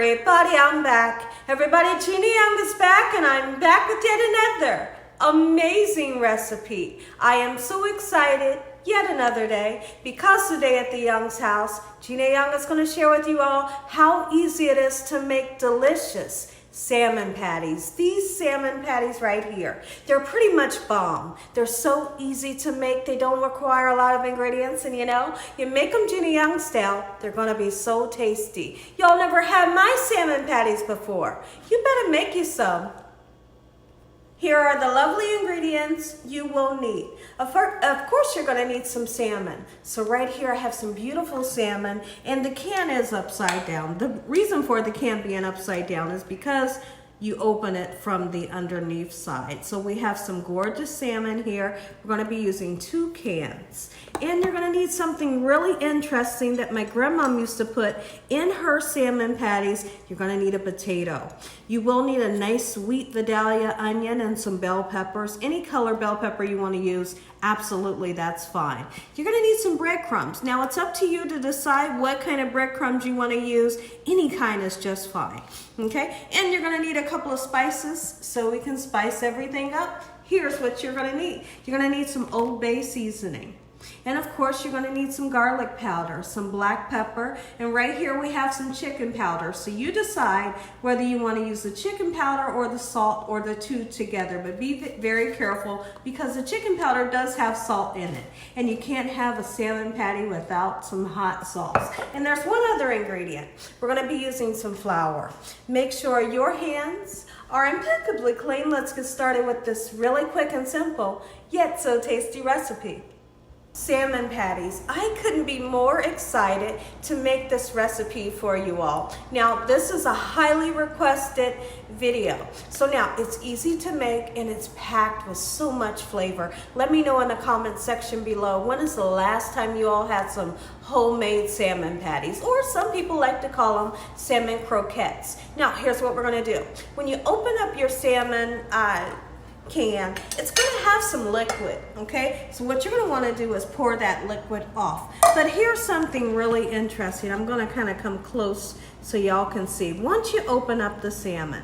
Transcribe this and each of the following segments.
Everybody, I'm back. Everybody, Gina Young is back, and I'm back with yet another amazing recipe. I am so excited, yet another day, because today at the Young's house, Gina Young is going to share with you all how easy it is to make delicious salmon patties. These salmon patties right here, they're pretty much bomb. They're so easy to make. They don't require a lot of ingredients, and you make them Gina Young style, they're gonna be so tasty. Y'all never had my salmon patties before. You better make you some. Here are the lovely ingredients you will need. Of course, you're gonna need some salmon. So right here, I have some beautiful salmon, and the can is upside down. The reason for the can being upside down is because you open it from the underneath side. So we have some gorgeous salmon here. We're gonna be using 2 cans. And you're gonna need something really interesting that my grandma used to put in her salmon patties. You're gonna need a potato. You will need a nice sweet Vidalia onion and some bell peppers. Any color bell pepper you wanna use, absolutely, that's fine. You're gonna need some breadcrumbs. Now it's up to you to decide what kind of breadcrumbs you wanna use. Any kind is just fine, okay? And you're gonna need a couple of spices so we can spice everything up. Here's what you're gonna need. You're gonna need some Old Bay seasoning. And of course, you're gonna need some garlic powder, some black pepper, and right here we have some chicken powder. So you decide whether you wanna use the chicken powder or the salt or the 2 together, but be very careful because the chicken powder does have salt in it. And you can't have a salmon patty without some hot sauce. And there's one other ingredient. We're gonna be using some flour. Make sure your hands are impeccably clean. Let's get started with this really quick and simple, yet so tasty recipe. Salmon patties. I couldn't be more excited to make this recipe for you all. Now, this is a highly requested video. So now, it's easy to make and it's packed with so much flavor. Let me know in the comment section below, when is the last time you all had some homemade salmon patties? Or some people like to call them salmon croquettes. Now, here's what we're gonna do. When you open up your salmon can, it's going to have some liquid, okay? So what you're going to want to do is pour that liquid off. But here's something really interesting. I'm going to kind of come close so y'all can see. Once you open up the salmon,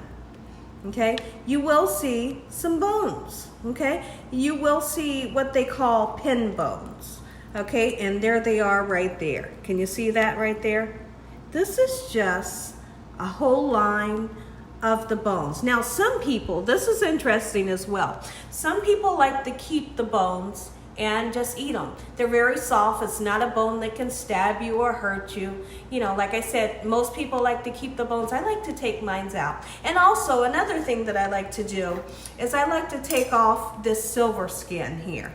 okay, you will see some bones, okay? You will see what they call pin bones, okay? And there they are right there. Can you see that right there? This is just a whole line of the bones. Now, some people, this is interesting as well. Some people like to keep the bones and just eat them. They're very soft. It's not a bone that can stab you or hurt you. You know, like I said, most people like to keep the bones. I like to take mine out. And also, another thing that I like to do is I like to take off this silver skin here.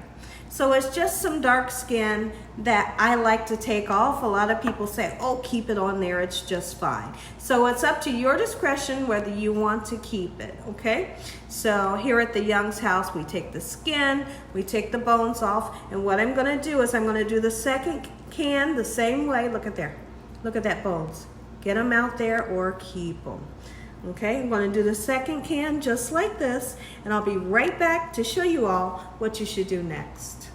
So it's just some dark skin that I like to take off. A lot of people say, oh, keep it on there, it's just fine. So it's up to your discretion whether you want to keep it, okay? So here at the Young's house, we take the skin, we take the bones off, and what I'm gonna do is I'm gonna do the second can the same way. Look at there, look at that bones. Get them out there or keep them. Okay, I'm going to do the second can just like this, and I'll be right back to show you all what you should do next.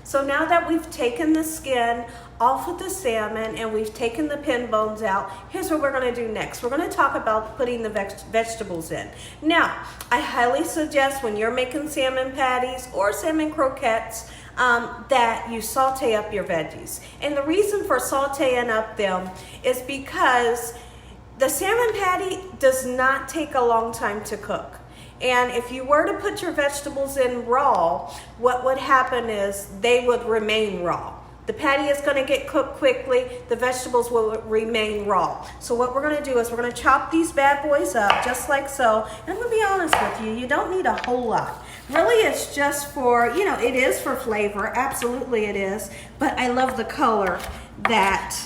So now that we've taken the skin off of the salmon and we've taken the pin bones out, here's what we're going to do next. We're going to talk about putting the vegetables in. Now, I highly suggest when you're making salmon patties or salmon croquettes, that you saute up your veggies. And the reason for sauteing up them is because the salmon patty does not take a long time to cook. And if you were to put your vegetables in raw, what would happen is they would remain raw. The patty is going to get cooked quickly. The vegetables will remain raw. So what we're going to do is we're going to chop these bad boys up just like so. And I'm going to be honest with you, you don't need a whole lot. Really, it's just for, it is for flavor. Absolutely it is. But I love the color that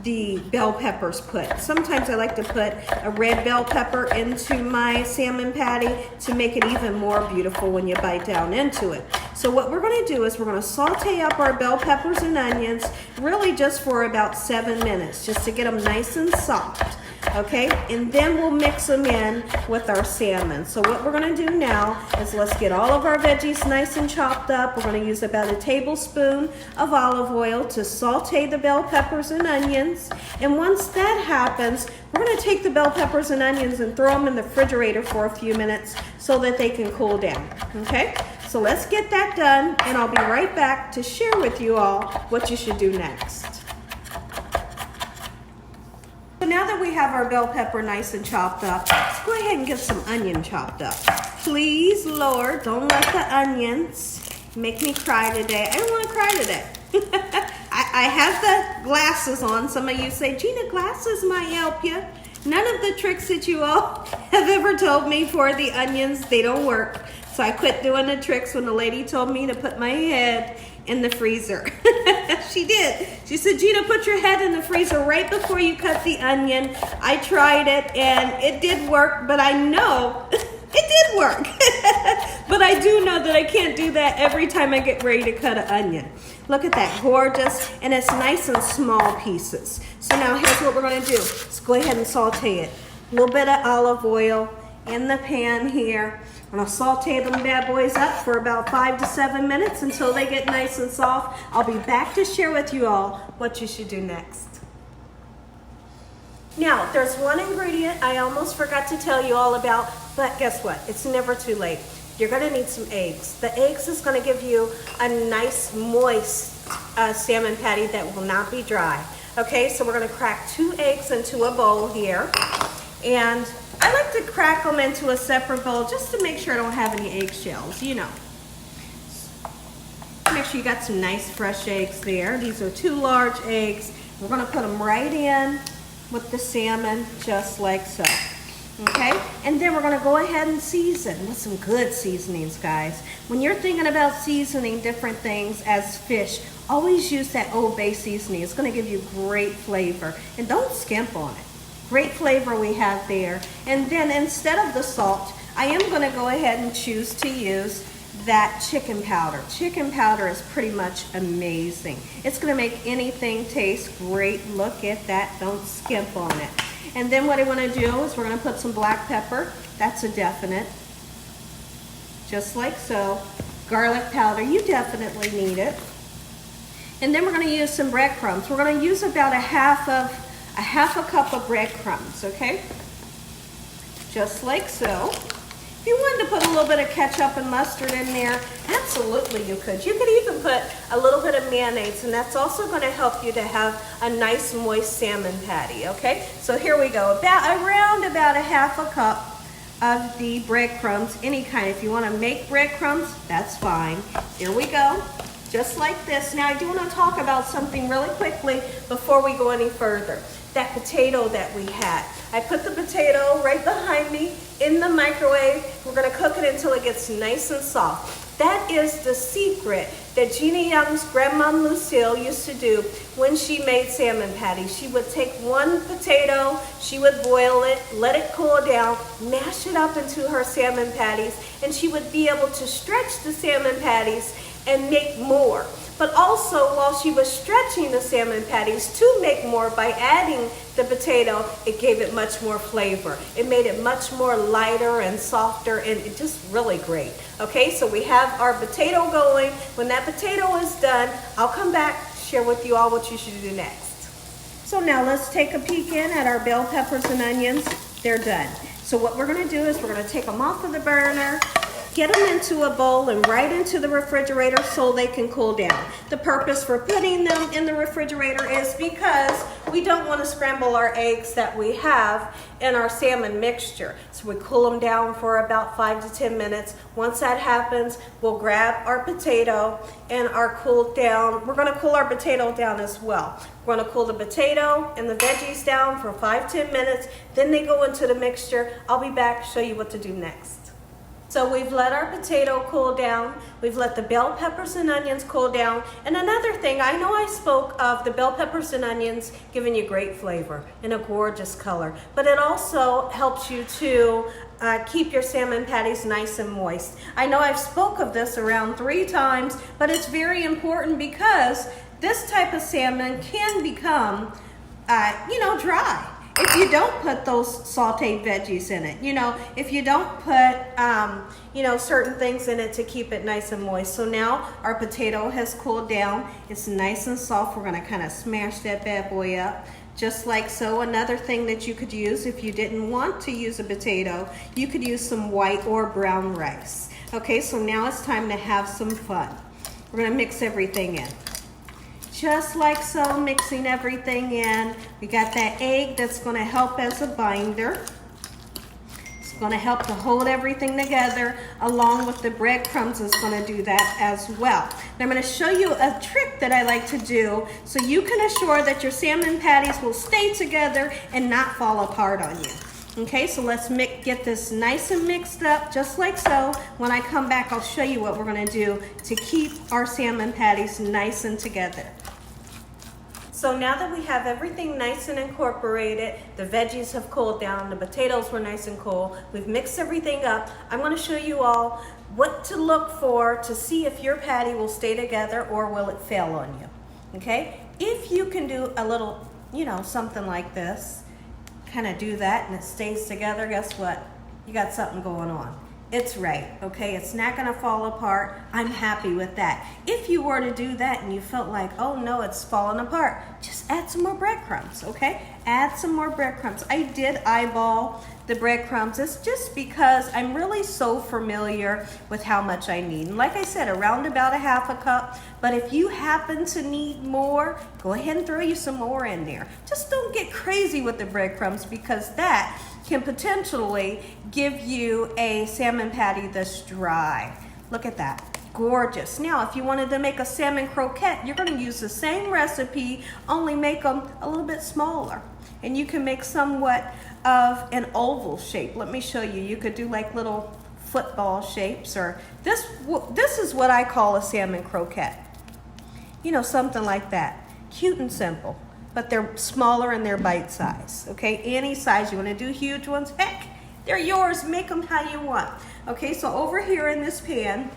the bell peppers put. Sometimes I like to put a red bell pepper into my salmon patty to make it even more beautiful when you bite down into it. So what we're going to do is we're going to saute up our bell peppers and onions really just for about 7 minutes, just to get them nice and soft. okay? And then we'll mix them in with our salmon. So what we're gonna do now is let's get all of our veggies nice and chopped up. We're gonna use about a tablespoon of olive oil to saute the bell peppers and onions. And once that happens, we're gonna take the bell peppers and onions and throw them in the refrigerator for a few minutes so that they can cool down, okay? So let's get that done, and I'll be right back to share with you all what you should do next. So now that we have our bell pepper nice and chopped up, let's go ahead and get some onion chopped up. Please, Lord, don't let the onions make me cry today. I don't want to cry today. I have the glasses on. Some of you say, Gina, glasses might help you. None of the tricks that you all have ever told me for the onions, they don't work. So I quit doing the tricks when the lady told me to put my head in the freezer. She did. She said, Gina, put your head in the freezer right before you cut the onion. I tried it and it did work, but I know it did work. But I do know that I can't do that every time I get ready to cut an onion. Look at that, gorgeous, and it's nice and small pieces. So now here's what we're gonna do. Let's go ahead and saute it. A little bit of olive oil in the pan here. I'm gonna saute them bad boys up for about 5 to 7 minutes until they get nice and soft. I'll be back to share with you all what you should do next. Now, there's one ingredient I almost forgot to tell you all about, but guess what? It's never too late. You're gonna need some eggs. The eggs is gonna give you a nice, moist salmon patty that will not be dry. Okay, so we're gonna crack 2 eggs into a bowl here. And I like to crack them into a separate bowl just to make sure I don't have any eggshells, you know. Make sure you got some nice fresh eggs there. These are 2 large eggs. We're gonna put them right in with the salmon, just like so. Okay, and then we're gonna go ahead and season with some good seasonings, guys. When you're thinking about seasoning different things as fish, always use that Old Bay seasoning. It's gonna give you great flavor, and don't skimp on it. Great flavor we have there. And then instead of the salt, I am gonna go ahead and choose to use that chicken powder. Chicken powder is pretty much amazing. It's gonna make anything taste great. Look at that, don't skimp on it. And then what I wanna do is we're gonna put some black pepper. That's a definite. Just like so. Garlic powder, you definitely need it. And then we're gonna use some breadcrumbs. We're gonna use about a half a cup of breadcrumbs, okay? Just like so. If you wanted to put a little bit of ketchup and mustard in there, absolutely you could. You could even put a little bit of mayonnaise, and that's also gonna help you to have a nice moist salmon patty, okay? So here we go, around about a half a cup of the breadcrumbs, any kind. If you wanna make breadcrumbs, that's fine. Here we go, just like this. Now I do wanna talk about something really quickly before we go any further. That potato that we had. I put the potato right behind me in the microwave. We're gonna cook it until it gets nice and soft. That is the secret that Gina Young's grandma Lucille used to do when she made salmon patties. She would take one potato, she would boil it, let it cool down, mash it up into her salmon patties, and she would be able to stretch the salmon patties and make more. But also, while she was stretching the salmon patties to make more by adding the potato, it gave it much more flavor. It made it much more lighter and softer, and it just really great. Okay, so we have our potato going. When that potato is done, I'll come back, share with you all what you should do next. So now let's take a peek in at our bell peppers and onions. They're done. So what we're gonna do is we're gonna take them off of the burner, get them into a bowl and right into the refrigerator so they can cool down. The purpose for putting them in the refrigerator is because we don't want to scramble our eggs that we have in our salmon mixture. So we cool them down for about 5 to 10 minutes. Once that happens, we'll grab our potato and our cooled down. We're going to cool our potato down as well. We're going to cool the potato and the veggies down for 5-10 minutes. Then they go into the mixture. I'll be back to show you what to do next. So we've let our potato cool down, we've let the bell peppers and onions cool down, and another thing, I know I spoke of the bell peppers and onions giving you great flavor and a gorgeous color, but it also helps you to keep your salmon patties nice and moist. I know I've spoke of this around 3 times, but it's very important because this type of salmon can become, dry. if you don't put those sauteed veggies in it. You know, if you don't put, you know, certain things in it to keep it nice and moist. So now our potato has cooled down. It's nice and soft. We're gonna kind of smash that bad boy up. Just like so. Another thing that you could use if you didn't want to use a potato, you could use some white or brown rice. Okay, so now it's time to have some fun. We're gonna mix everything in. Just like so, mixing everything in. We got that egg that's gonna help as a binder. It's gonna help to hold everything together, along with the breadcrumbs is gonna do that as well. Now I'm gonna show you a trick that I like to do so you can assure that your salmon patties will stay together and not fall apart on you. Okay, so let's get this nice and mixed up, just like so. When I come back, I'll show you what we're gonna do to keep our salmon patties nice and together. So now that we have everything nice and incorporated, the veggies have cooled down, the potatoes were nice and cool, we've mixed everything up, I'm gonna show you all what to look for to see if your patty will stay together or will it fail on you, okay? If you can do a little, you know, something like this, kind of do that and it stays together, guess what? You got something going on. It's right, okay? It's not gonna fall apart. I'm happy with that. If you were to do that and you felt like, oh no, it's falling apart, just add some more breadcrumbs, okay? Add some more breadcrumbs. I did eyeball the breadcrumbs. It's just because I'm really so familiar with how much I need. And like I said, around about a half a cup, but if you happen to need more, go ahead and throw you some more in there. Just don't get crazy with the breadcrumbs because that can potentially give you a salmon patty that's dry. Look at that, gorgeous. Now, if you wanted to make a salmon croquette, you're gonna use the same recipe, only make them a little bit smaller. And you can make somewhat of an oval shape. Let me show you. You could do like little football shapes, or this is what I call a salmon croquette. You know, something like that. Cute and simple. But they're smaller and they're bite size, okay? Any size. You wanna do huge ones? Heck, they're yours, make them how you want. Okay, so over here in this pan,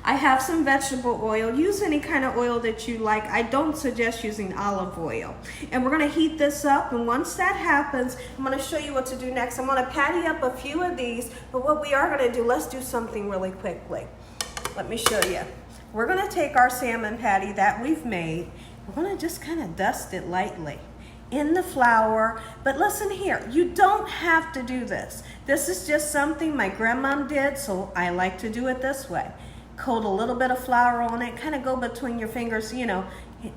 I have some vegetable oil. Use any kind of oil that you like. I don't suggest using olive oil. And we're gonna heat this up, and once that happens, I'm gonna show you what to do next. I'm gonna patty up a few of these, but what we are gonna do, let's do something really quickly. Let me show you. We're gonna take our salmon patty that we've made, we're gonna just kind of dust it lightly in the flour. But listen here, you don't have to do this. This is just something my grandmom did, so I like to do it this way. Coat a little bit of flour on it, kind of go between your fingers, you know,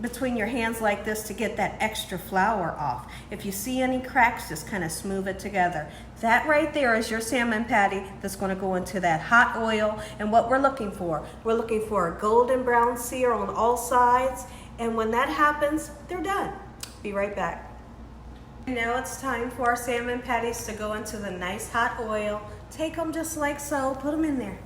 between your hands like this to get that extra flour off. If you see any cracks, just kind of smooth it together. That right there is your salmon patty that's going to go into that hot oil. And what we're looking for a golden brown sear on all sides. And when that happens, they're done. Be right back. Now it's time for our salmon patties to go into the nice hot oil. Take them just like so, put them in there.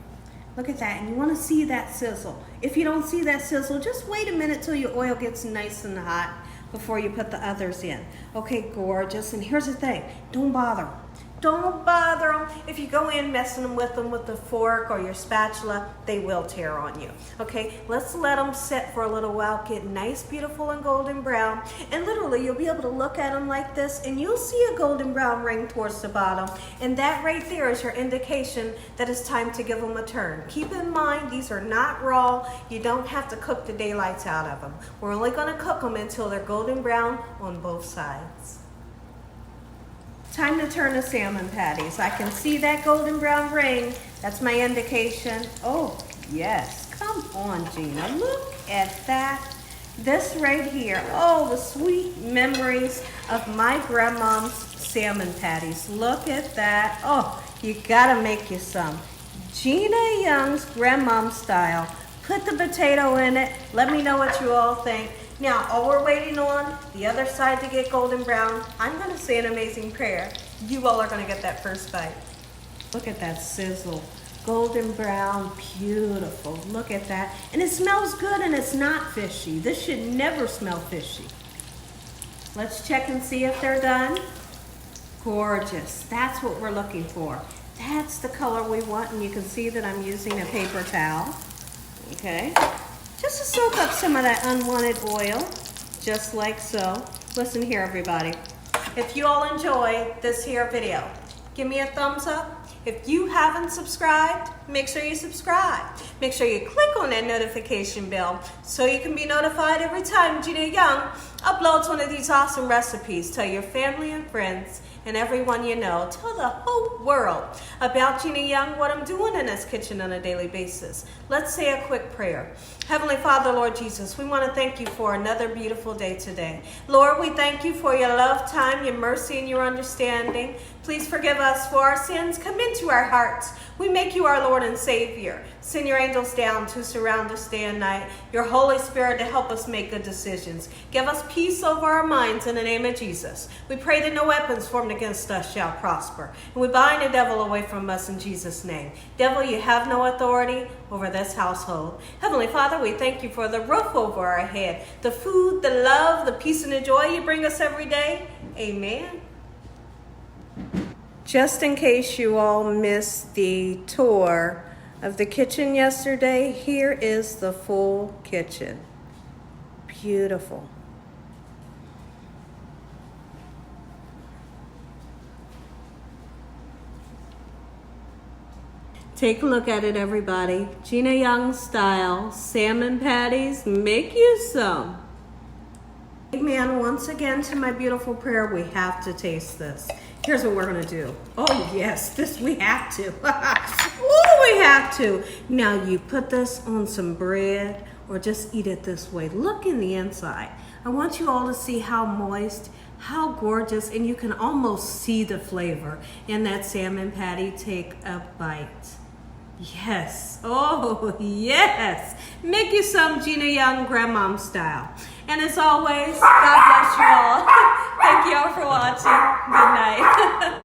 Look at that, and you want to see that sizzle. If you don't see that sizzle, just wait a minute till your oil gets nice and hot before you put the others in. Okay, gorgeous, and here's the thing, don't bother them. Don't bother them. If you go in messing with them with the fork or your spatula, they will tear on you. Okay, let's let them sit for a little while, get nice, beautiful, and golden brown. And literally, you'll be able to look at them like this, and you'll see a golden brown ring towards the bottom. And that right there is your indication that it's time to give them a turn. Keep in mind, these are not raw. You don't have to cook the daylights out of them. We're only going to cook them until they're golden brown on both sides. Time to turn the salmon patties. I can see that golden brown ring. That's my indication. Oh, yes. Come on, Gina. Look at that. This right here. Oh, the sweet memories of my grandma's salmon patties. Look at that. Oh, you gotta make you some. Gina Young's grandmom style. Put the potato in it. Let me know what you all think. Now, all we're waiting on, the other side to get golden brown. I'm gonna say an amazing prayer. You all are gonna get that first bite. Look at that sizzle. Golden brown, beautiful. Look at that. And it smells good and it's not fishy. This should never smell fishy. Let's check and see if they're done. Gorgeous. That's what we're looking for. That's the color we want, and you can see that I'm using a paper towel. Okay. Just to soak up some of that unwanted oil, just like so. Listen here, everybody. if you all enjoy this here video, give me a thumbs up. If you haven't subscribed, make sure you subscribe. Make sure you click on that notification bell so you can be notified every time Gina Young uploads one of these awesome recipes. Tell your family and friends and everyone you know. Tell the whole world about Gina Young, what I'm doing in this kitchen on a daily basis. Let's say a quick prayer. Heavenly Father, Lord Jesus, we want to thank you for another beautiful day today. Lord, we thank you for your love, time, your mercy, and your understanding. Please forgive us for our sins. Come into our hearts. We make you our Lord and Savior. Send your angels down to surround us day and night. Your Holy Spirit to help us make good decisions. Give us peace over our minds in the name of Jesus. We pray that no weapons formed against us shall prosper. And we bind the devil away from us in Jesus' name. Devil, you have no authority over this household. Heavenly Father, we thank you for the roof over our head, the food, the love, the peace, and the joy you bring us every day. Amen. Just in case you all missed the tour of the kitchen yesterday, here is the full kitchen. Beautiful. Take a look at it, everybody. Gina Young style salmon patties. Make you some. Amen. Once again to my beautiful prayer, we have to taste this. Here's what we're gonna do. Oh yes, this we have to. Oh, we have to. Now you put this on some bread or just eat it this way. Look in the inside. I want you all to see how moist, how gorgeous, and you can almost see the flavor in that salmon patty. Take a bite. Yes, oh yes. Make you some Gina Young grandmom style. And as always, God bless you all. Thank you all for watching. Good night.